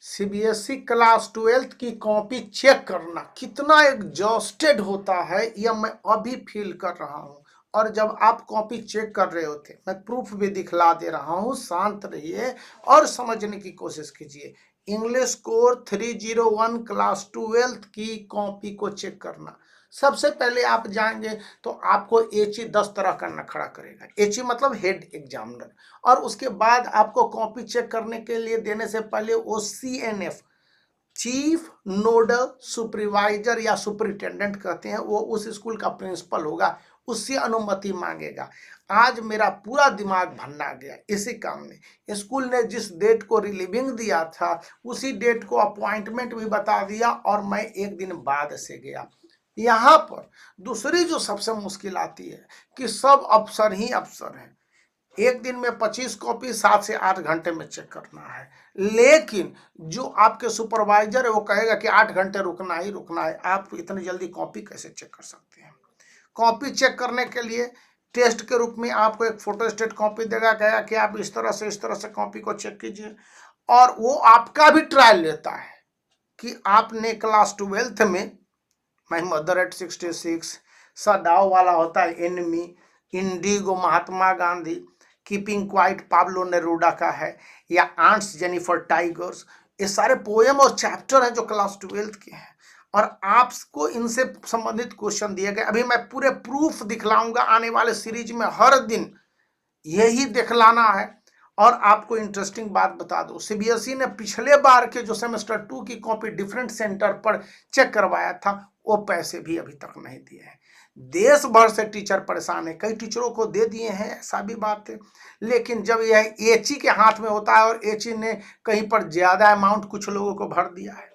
CBSE class 12th की copy check करना कितना एग्जॉस्टेड होता है यह मैं अभी फील कर रहा हूँ। और जब आप कॉपी चेक कर रहे होते, मैं प्रूफ भी दिखला दे रहा हूँ, शांत रहिए और समझने की कोशिश कीजिए। इंग्लिश कोर 301 क्लास 12th की कॉपी को चेक करना। सबसे पहले आप जाएंगे तो आपको एचई 10 तरह का नखड़ा करेगा। एचई मतलब हेड एग्जामिनर। और उसके बाद आपको कॉपी चेक करने के लिए देने से पहले वो CNF, चीफ नोडल सुपरवाइजर या सुपरिटेंडेंट कहते हैं, वो उस स्कूल का प्रिंसिपल होगा, उससे अनुमति मांगेगा। आज मेरा पूरा दिमाग भन्ना गया इसी काम में। स्कूल ने जिस डेट को रिलीविंग दिया था उसी डेट को अपॉइंटमेंट भी बता दिया और मैं एक दिन बाद से गया। यहाँ पर दूसरी जो सबसे मुश्किल आती है कि सब अफसर ही अफसर हैं। एक दिन में 25 कॉपी 7 से 8 घंटे में चेक करना है, लेकिन जो आपके सुपरवाइजर है वो कहेगा कि 8 घंटे रुकना ही रुकना है। आप इतनी जल्दी कॉपी कैसे चेक कर सकते हैं? कॉपी चेक करने के लिए टेस्ट के रूप में आपको एक फोटोस्टेट कॉपी देगा, कहेगा कि आप इस तरह से कॉपी को चेक कीजिए। और वो आपका भी ट्रायल लेता है कि आपने क्लास 12th में माई मदर एट 66, सदाव वाला होता है enemy, Indigo Mahatma Gandhi, keeping quiet Pablo नेरूडा का है, या आंट्स जेनिफर टाइगर्स। ये सारे पोएम और चैप्टर हैं जो क्लास 12th के हैं और आपको इनसे संबंधित क्वेश्चन दिए गए। अभी मैं पूरे प्रूफ दिखलाऊंगा आने वाले सीरीज में, हर दिन यही दिखलाना है। और आपको इंटरेस्टिंग बात बता दो, सीबीएसई ने पिछले बार के जो सेमेस्टर 2 की कॉपी डिफरेंट सेंटर पर चेक करवाया था वो पैसे भी अभी तक नहीं दिए हैं। देश भर से टीचर परेशान है, कई टीचरों को दे दिए हैं, ऐसा भी बात है। लेकिन जब यह एचई के हाथ में होता है और एचई ने कहीं पर ज्यादा अमाउंट कुछ लोगों को भर दिया है।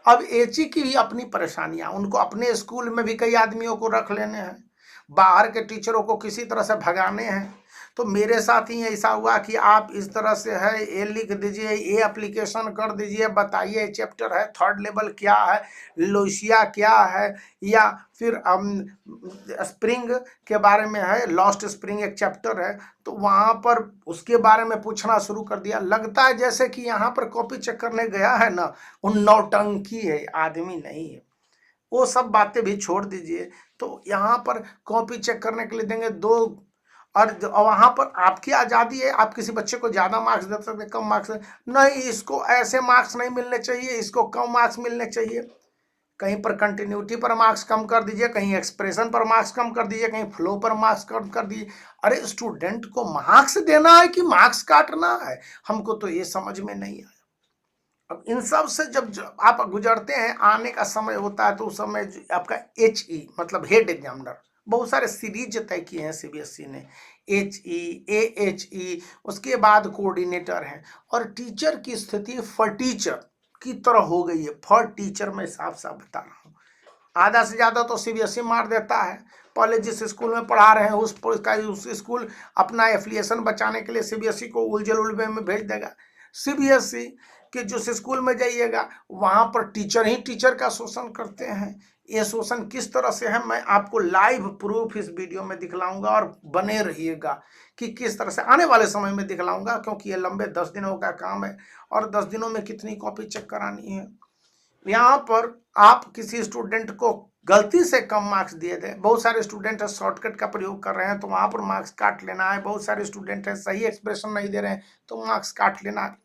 अब एचई की भी अपनी परेशानियां, उनको अपने स्कूल में भी कई आदमियों को रख लेने हैं, बाहर के टीचरों को किसी तरह से भगाने हैं। तो मेरे साथ ही ऐसा हुआ कि आप इस तरह से है, ये लिख दीजिए, ये एप्लीकेशन कर दीजिए, बताइए चैप्टर है, थर्ड लेवल क्या है, लोसिया क्या है, या फिर स्प्रिंग के बारे में है, लॉस्ट स्प्रिंग एक चैप्टर है। तो वहाँ पर उसके बारे में पूछना शुरू कर दिया। लगता है जैसे कि यहाँ पर कॉपी चेक करने गया है ना, उन नौटंकी है, आदमी नहीं है। वो सब बातें भी छोड़ दीजिए। तो यहाँ पर कॉपी चेक करने के लिए देंगे 2, और वहां पर आपकी आजादी है, आप किसी बच्चे को ज्यादा मार्क्स दे सकते, कम मार्क्स नहीं, इसको ऐसे मार्क्स नहीं मिलने चाहिए, इसको कम मार्क्स मिलने चाहिए। कहीं पर कंटिन्यूटी पर मार्क्स कम कर दीजिए, कहीं एक्सप्रेशन पर मार्क्स कम कर दीजिए, कहीं फ्लो पर मार्क्स कम कर दीजिए। अरे स्टूडेंट को मार्क्स देना है कि मार्क्स काटना है? हमको तो ये समझ में नहीं आया। अब इन सब से जब आप गुजरते हैं, आने का समय होता है, तो उस समय आपका HE मतलब हेड एग्जामिनर, बहुत सारे सीरीज तय किए हैं सीबीएसई ने, HE, AHE, उसके बाद कोऑर्डिनेटर है। और टीचर की स्थिति फॉर टीचर की तरह हो गई है। फॉर टीचर मैं साफ साफ बता रहा हूँ, आधा से ज्यादा तो सीबीएसई मार देता है। पहले जिस स्कूल में पढ़ा रहे हैं उस स्कूल अपना एफिलिएशन बचाने के लिए सीबीएसई को उलझल उलझे में भेज देगा। सीबीएसई कि जिस स्कूल में जाइएगा वहां पर टीचर ही टीचर का शोषण करते हैं। ये शोषण किस तरह से है मैं आपको लाइव प्रूफ इस वीडियो में दिखलाऊंगा, और बने रहिएगा कि किस तरह से आने वाले समय में दिखलाऊंगा, क्योंकि ये लंबे 10 दिनों का काम है और 10 दिनों में कितनी कॉपी चेक करानी है। यहाँ पर आप किसी स्टूडेंट को गलती से कम मार्क्स दिए थे, बहुत सारे स्टूडेंट है शॉर्टकट का प्रयोग कर रहे हैं तो वहां पर मार्क्स काट लेना है, बहुत सारे स्टूडेंट है सही एक्सप्रेशन नहीं दे रहे हैं तो मार्क्स काट लेना है।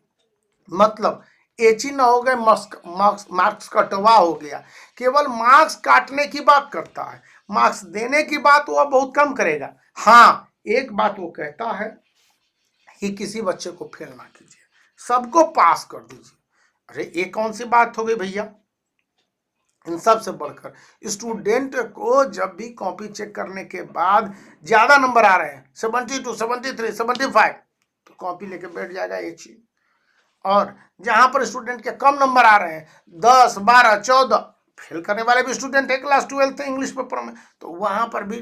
मतलब एची ना हो गए, मार्क्स कटवा हो गया। केवल मार्क्स काटने की बात करता है, मार्क्स देने की बात वह बहुत कम करेगा। हाँ, एक बात वो कहता है कि किसी बच्चे को फेल ना कीजिए, सबको पास कर दीजिए। अरे ये कौन सी बात हो गई भैया? इन सब से बढ़कर स्टूडेंट को जब भी कॉपी चेक करने के बाद ज्यादा नंबर आ रहे हैं, 72, 73, 75, तो कॉपी लेके बैठ जाएगा एक चीज। और जहां पर स्टूडेंट के कम नंबर आ रहे हैं, 10, 12, 14, फेल करने वाले भी स्टूडेंट है क्लास 12th इंग्लिश पेपर में, तो वहां पर भी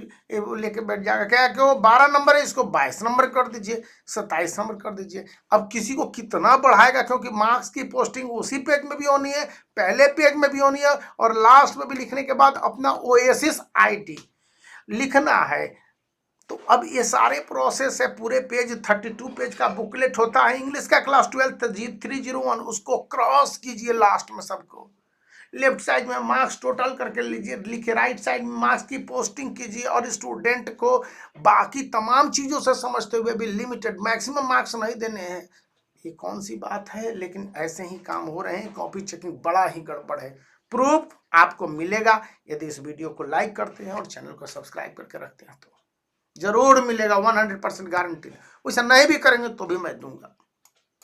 लेके बैठ जाएगा क्या कि वो 12 नंबर है, इसको 22 नंबर कर दीजिए, 27 नंबर कर दीजिए। अब किसी को कितना बढ़ाएगा, क्योंकि मार्क्स की पोस्टिंग उसी पेज में भी होनी है, पहले पेज में भी होनी है, और लास्ट में भी लिखने के बाद अपना ओएसिस आईटी लिखना है। तो अब ये सारे प्रोसेस है, पूरे पेज 32 पेज का बुकलेट होता है इंग्लिश का क्लास 12 301, उसको क्रॉस कीजिए लास्ट में सबको। लेफ्ट साइड में मार्क्स टोटल करके लीजिए, लिखिए, राइट साइड में मार्क्स की पोस्टिंग कीजिए, और स्टूडेंट को बाकी तमाम चीजों से समझते हुए भी लिमिटेड मैक्सिमम मार्क्स नहीं देने हैं। ये कौन सी बात है, लेकिन ऐसे ही काम हो रहे हैं। कॉपी चेकिंग बड़ा ही गड़बड़ है। प्रूफ आपको मिलेगा यदि इस वीडियो को लाइक करते हैं और चैनल को सब्सक्राइब करके रखते हैं, तो जरूर मिलेगा, 100% गारंटी। वैसा नहीं भी करेंगे तो भी मैं दूंगा।